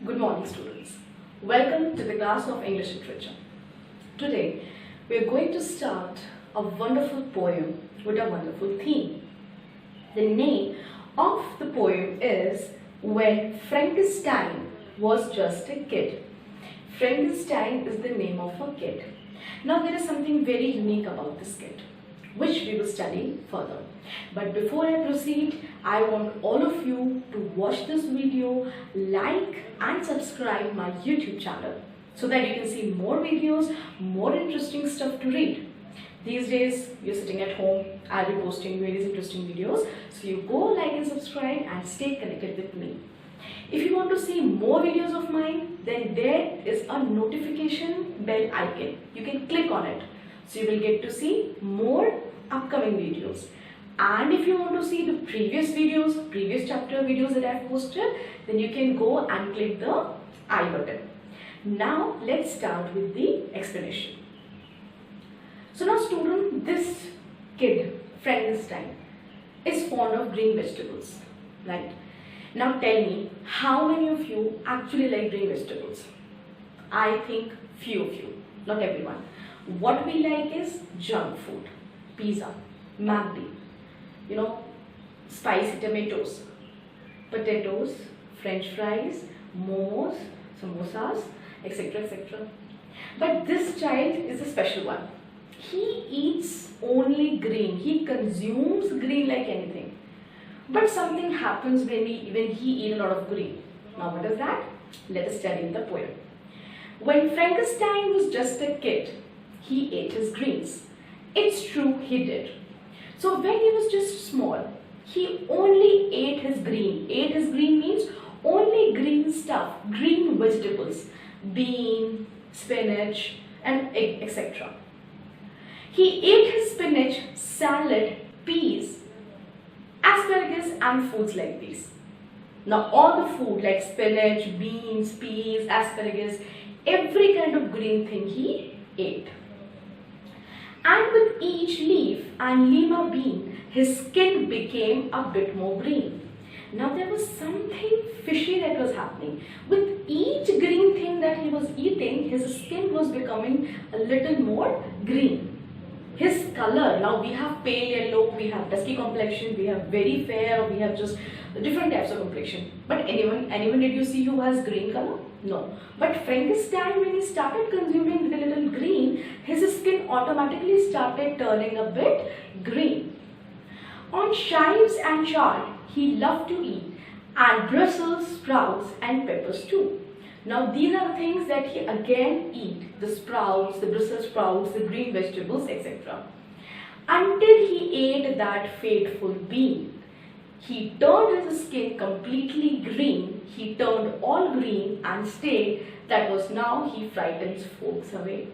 Good morning, students. Welcome to the class of English Literature. Today, we are going to start a wonderful poem with a wonderful theme. The name of the poem is When Frankenstein Was Just a Kid. Frankenstein is the name of a kid. Now, there is something very unique about this kid, which we will study further. But before I proceed, I want all of you to watch this video, like and subscribe my YouTube channel so that you can see more videos, more interesting stuff to read. These days, you're sitting at home, I'll be posting various interesting videos. So you go like and subscribe and stay connected with me. If you want to see more videos of mine, then there is a notification bell icon. You can click on it. So you will get to see more upcoming videos. And if you want to see the previous videos, previous chapter videos that I have posted, then you can go and click the I button. Now let's start with the explanation. So now student, this kid, Frankenstein, is fond of green vegetables, right? Now tell me, how many of you actually like green vegetables? I think few of you, not everyone. What we like is junk food, pizza, McD, spicy tomatoes, potatoes, french fries, momos, samosas, etc. etc. But this child is a special one. He eats only green. He consumes green like anything. But something happens when he eats a lot of green. Now what is that? Let us study the poem. When Frankenstein was just a kid, he ate his greens. It's true, he did. So when he was just small, he only ate his green. Ate his green means only green stuff, green vegetables, bean, spinach, and etc. He ate his spinach, salad, peas, asparagus, and foods like these. Now all the food like spinach, beans, peas, asparagus, every kind of green thing he ate. And with each leaf and lima bean, his skin became a bit more green. Now there was something fishy that was happening. With each green thing that he was eating, his skin was becoming a little more green. His color, now we have pale yellow, we have dusky complexion, we have very fair, we have just different types of complexion. But anyone did you see who has green color? No. But Frankenstein, when he started consuming the little green, his skin automatically started turning a bit green. On chives and chard, he loved to eat, and Brussels sprouts and peppers too. Now these are the things that he again eat, the sprouts, the Brussels sprouts, the green vegetables, etc. Until he ate that fateful bean. He turned his skin completely green, he turned all green and stayed, that was now he frightens folks away.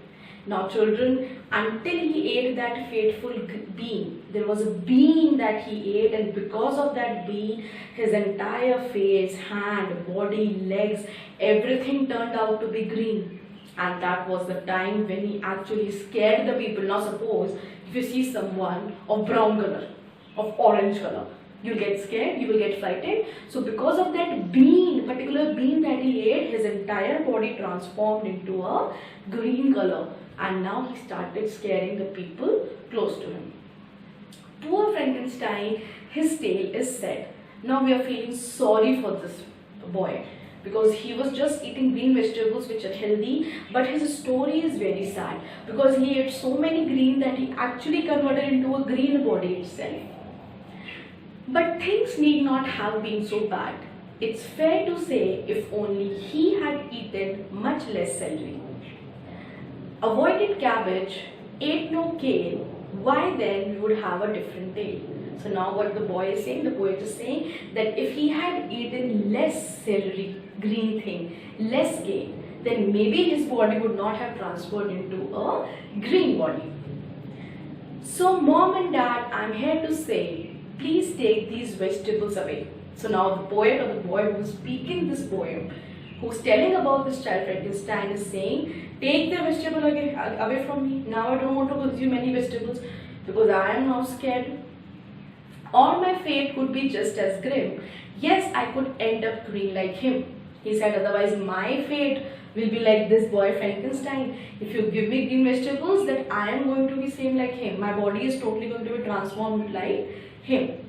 Now children, until he ate that fateful bean, there was a bean that he ate, and because of that bean, his entire face, hand, body, legs, everything turned out to be green. And that was the time when he actually scared the people. Now suppose, if you see someone of brown color, of orange color, you get scared, you will get frightened. So because of that bean, particular bean that he ate, his entire body transformed into a green color. And now he started scaring the people close to him. Poor Frankenstein, his tale is sad. Now we are feeling sorry for this boy, because he was just eating green vegetables which are healthy, but his story is very sad because he ate so many green that he actually converted into a green body itself. But things need not have been so bad. It's fair to say if only he had eaten much less celery, avoided cabbage, ate no kale, why then we would have a different tale. So now what the boy is saying, the poet is saying that if he had eaten less celery, green thing, less kale, then maybe his body would not have transferred into a green body. So mom and dad, I'm here to say, please take these vegetables away. So now the poet or the boy who is speaking this poem, who's telling about this child Frankenstein, is saying, take the vegetable away from me. Now I don't want to consume any vegetables because I am now scared. Or my fate could be just as grim. Yes, I could end up green like him. He said, otherwise my fate will be like this boy Frankenstein. If you give me green vegetables, then I am going to be same like him. My body is totally going to be transformed like him.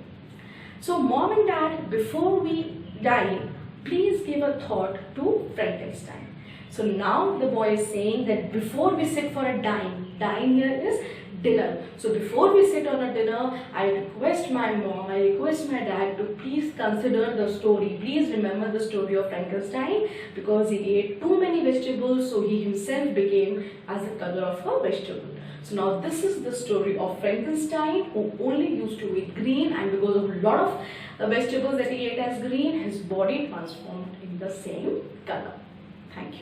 So mom and dad, before we dine, please give a thought to Frankenstein. So now the boy is saying that before we sit for a dine here is dinner. So before we sit on a dinner, I request my mom, I request my dad to please consider the story. Please remember the story of Frankenstein, because he ate too many vegetables, so he himself became as the color of a vegetable. So now this is the story of Frankenstein, who only used to eat green, and because of a lot of vegetables that he ate as green, his body transformed in the same color. Thank you.